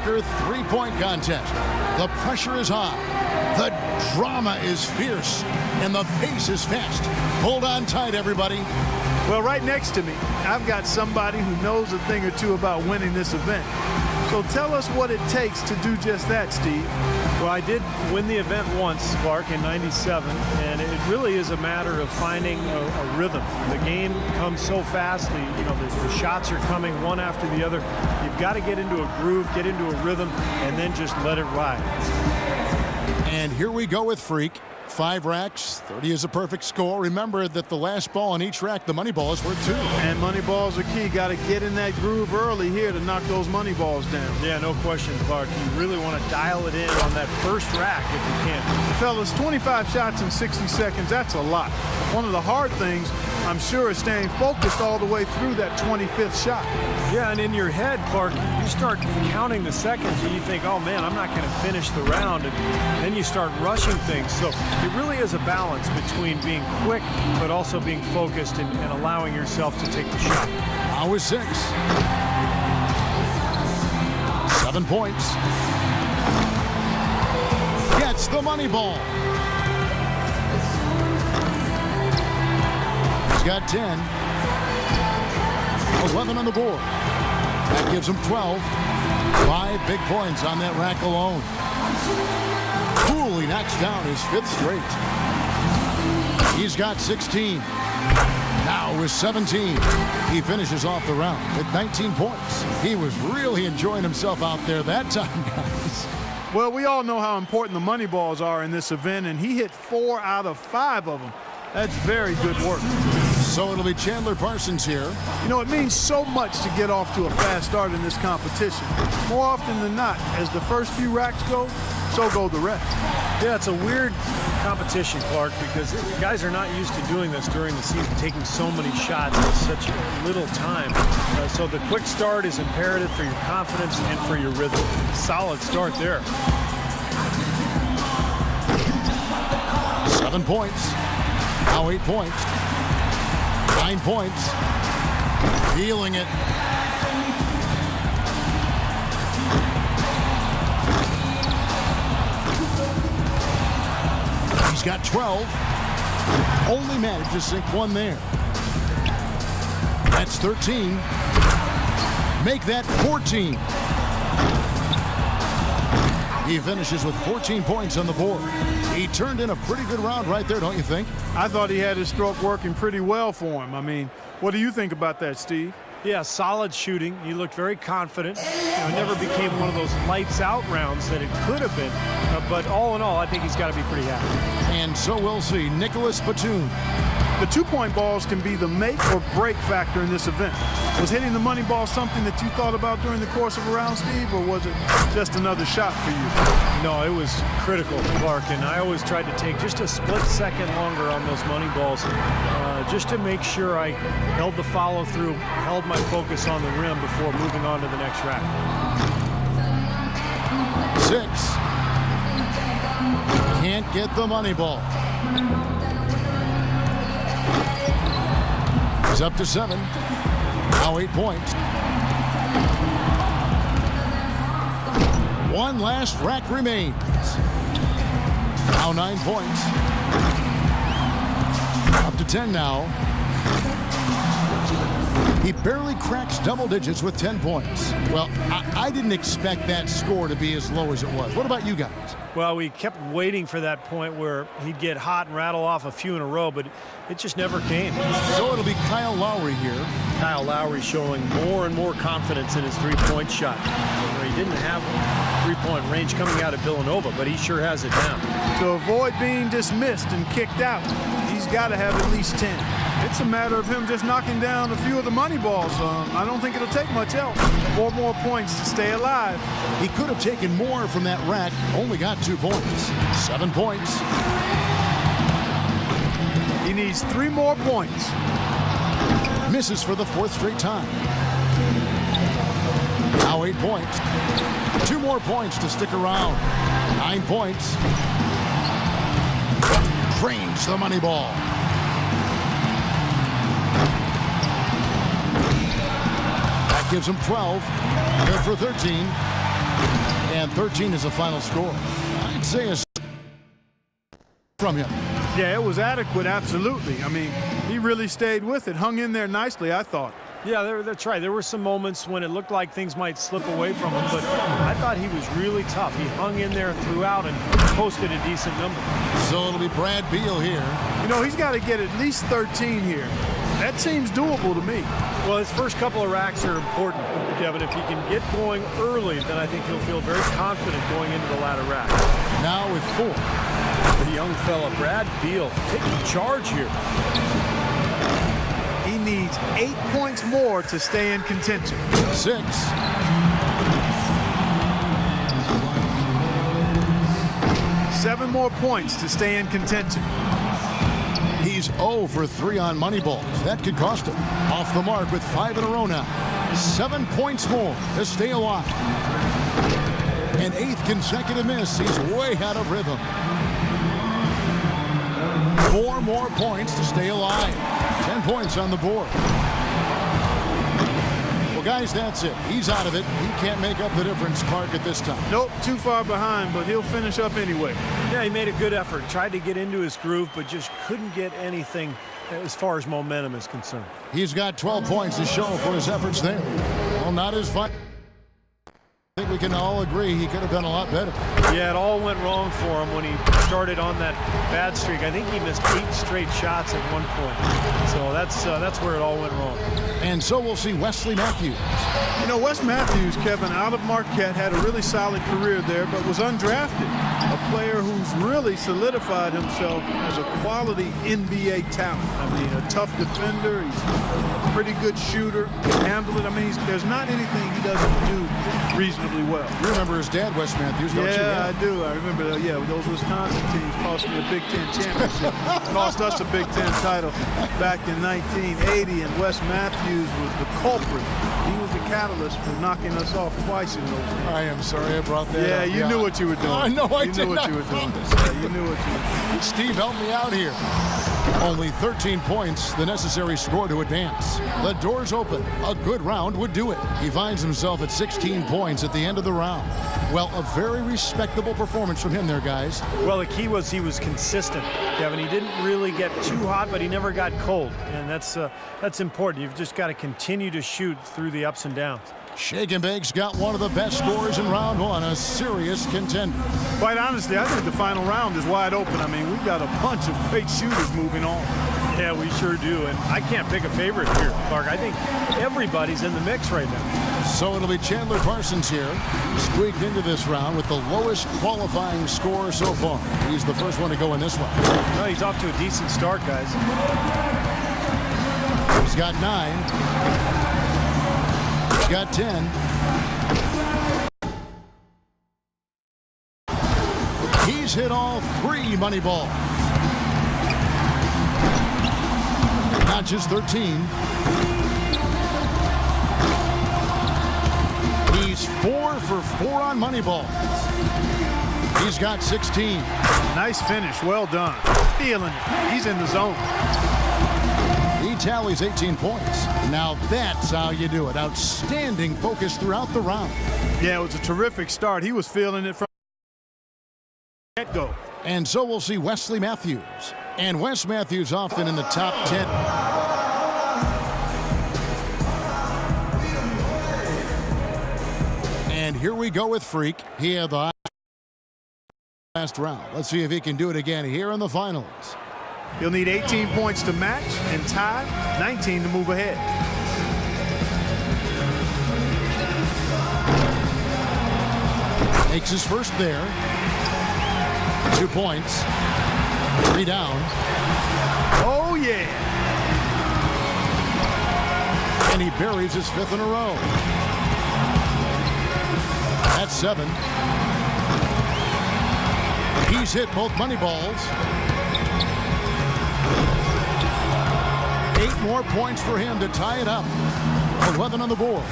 soccer three-point contest. The pressure is high. The drama is fierce. And the pace is fast. Hold on tight, everybody. Well, right next to me, I've got somebody who knows a thing or two about winning this event. So tell us what it takes to do just that, Steve. Well, I did win the event once, Clark, in '97, and it really is a matter of finding a rhythm. The game comes so fast, the shots are coming one after the other. You've got to get into a groove, get into a rhythm, and then just let it ride. And here we go with Freak. 5 racks, 30 is a perfect score. Remember that the last ball on each rack, the money ball is worth 2. And money balls are key. Got to get in that groove early here to knock those money balls down. Yeah, no question, Clark. You really want to dial it in on that first rack if you can. Fellas, 25 shots in 60 seconds, that's a lot. One of the hard things, I'm sure, is staying focused all the way through that 25th shot. Yeah, and in your head, Clark, you start counting the seconds and you think, oh man, I'm not going to finish the round. And then you start rushing things. So it really is a balance between being quick but also being focused and allowing yourself to take the shot. Now is 6. 7 points. Gets the money ball. He's got 10. 11 on the board. That gives him 12. 5 big points on that rack alone. Coolly knocks down his 5th straight. He's got 16. Now with 17. He finishes off the round with 19 points. He was really enjoying himself out there that time, guys. Well, we all know how important the money balls are in this event, and he hit 4 out of 5 of them. That's very good work. So it'll be Chandler Parsons here. You know, it means so much to get off to a fast start in this competition. More often than not, as the first few racks go, so go the rest. Yeah, it's a weird competition, Clark, because guys are not used to doing this during the season, taking so many shots in such little time. So the quick start is imperative for your confidence and for your rhythm. Solid start there. 7 points. Now 8 points. 9 points. Feeling it. He's got 12. Only managed to sink 1 there. That's 13. Make that 14. He finishes with 14 points on the board. He turned in a pretty good round right there, don't you think? I thought he had his stroke working pretty well for him. I mean, what do you think about that, Steve? Yeah, solid shooting. He looked very confident. It never became one of those lights-out rounds that it could have been. But all in all, I think he's got to be pretty happy. And so we'll see. Nicholas Batum. The 2-point balls can be the make or break factor in this event. Was hitting the money ball something that you thought about during the course of a round, Steve, or was it just another shot for you? No, it was critical, Clark, and I always tried to take just a split second longer on those money balls just to make sure I held the follow-through, held my focus on the rim before moving on to the next rack. 6. Can't get the money ball. He's up to 7. Now 8 points. 1 last rack remains. Now 9 points. Up to 10 now. He barely cracks double digits with 10 points. Well, I didn't expect that score to be as low as it was. What about you guys? Well, we kept waiting for that point where he'd get hot and rattle off a few in a row, but it just never came. So it'll be Kyle Lowry here. Kyle Lowry showing more and more confidence in his three-point shot. He didn't have three-point range coming out of Villanova, but he sure has it down. To avoid being dismissed and kicked out, he's got to have at least 10. It's a matter of him just knocking down a few of the money balls. I don't think it'll take much else. 4 more points to stay alive. He could have taken more from that rack. Only got 2 points. 7 points. He needs 3 more points. Misses for the 4th straight time. Now 8 points. 2 more points to stick around. 9 points. Drains the money ball. That gives him 12. Good for 13. And 13 is the final score. I'd say a from him. Yeah, it was adequate, absolutely. I mean, he really stayed with it, hung in there nicely, I thought. Yeah, that's right. There were some moments when it looked like things might slip away from him, but I thought he was really tough. He hung in there throughout and posted a decent number. So it'll be Brad Beal here. You know, he's got to get at least 13 here. That seems doable to me. Well, his first couple of racks are important, Kevin. If he can get going early, then I think he'll feel very confident going into the latter rack. Now with 4. The young fella, Brad Beal, taking charge here. He needs 8 points more to stay in contention. 6. Seven more points to stay in contention. He's 0 for 3 on money balls. That could cost him. Off the mark with 5 in a row now. 7 points more to stay alive. An 8th consecutive miss. He's way out of rhythm. 4 more points to stay alive. 10 points on the board. Well, guys, that's it. He's out of it. He can't make up the difference, Clark, at this time. Nope, too far behind, but he'll finish up anyway. Yeah, he made a good effort. Tried to get into his groove, but just couldn't get anything as far as momentum is concerned. He's got 12 points to show for his efforts there. Well, not as fun. I think we can all agree he could have done a lot better. Yeah, it all went wrong for him when he started on that bad streak. I think he missed 8 straight shots at one point. So that's where it all went wrong. And so we'll see Wesley Matthews. You know, Wes Matthews, Kevin, out of Marquette, had a really solid career there, but was undrafted. A player who's really solidified himself as a quality NBA talent. I mean, a tough defender. He's a pretty good shooter. Can handle it. I mean, there's not anything he doesn't do reasonably well. You remember his dad, Wes Matthews, don't you? Yeah, I do. I remember, those Wisconsin teams cost me a Big Ten championship. Cost us a Big Ten title back in 1980, and Wes Matthews was the culprit. He was the catalyst for knocking us off twice in those games. I am sorry I brought that Yeah, up. you knew what you were doing. I know I you did knew what not you were doing. promise. Yeah, you knew what you were doing. Steve, help me out here. Only 13 points, the necessary score to advance. The door's open. A good round would do it. He finds himself at 16 points at the end of the round. Well, a very respectable performance from him there, guys. Well, the key was he was consistent, Kevin. He didn't really get too hot, but he never got cold, and that's important. You've just got to continue to shoot through the ups and downs. Shake and Bake's got one of the best scores in round one, a serious contender. Quite honestly, I think the final round is wide open. I mean, we've got a bunch of great shooters moving on. Yeah, we sure do, and I can't pick a favorite here, Clark. I think everybody's in the mix right now. So it'll be Chandler Parsons here, squeaked into this round with the lowest qualifying score so far. He's the first one to go in this one. Well, he's off to a decent start, guys. He's got 9. He's got 10. He's hit all 3 money balls. Not just 13. He's 4 for 4 on money balls. He's got 16. Nice finish. Well done. Feeling it. He's in the zone. He tallies 18 points. Now that's how you do it. Outstanding focus throughout the round. Yeah, it was a terrific start. He was feeling it from the get-go. And so we'll see Wesley Matthews. And Wes Matthews often in the top 10. And here we go with Freak. He had the last round. Let's see if he can do it again here in the finals. He'll need 18 points to match and tie, 19 to move ahead. Makes his first there. 2 points. 3 down. Oh, yeah. And he buries his 5th in a row. That's 7. He's hit both money balls. 8 more points for him to tie it up. 11 on the board.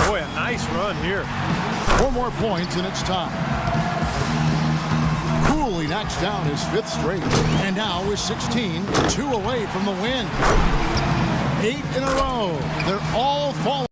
Boy, a nice run here. 4 more points and it's time. Cooley knocks down his 5th straight. And now with 16, 2 away from the win. 8 in a row. They're all falling.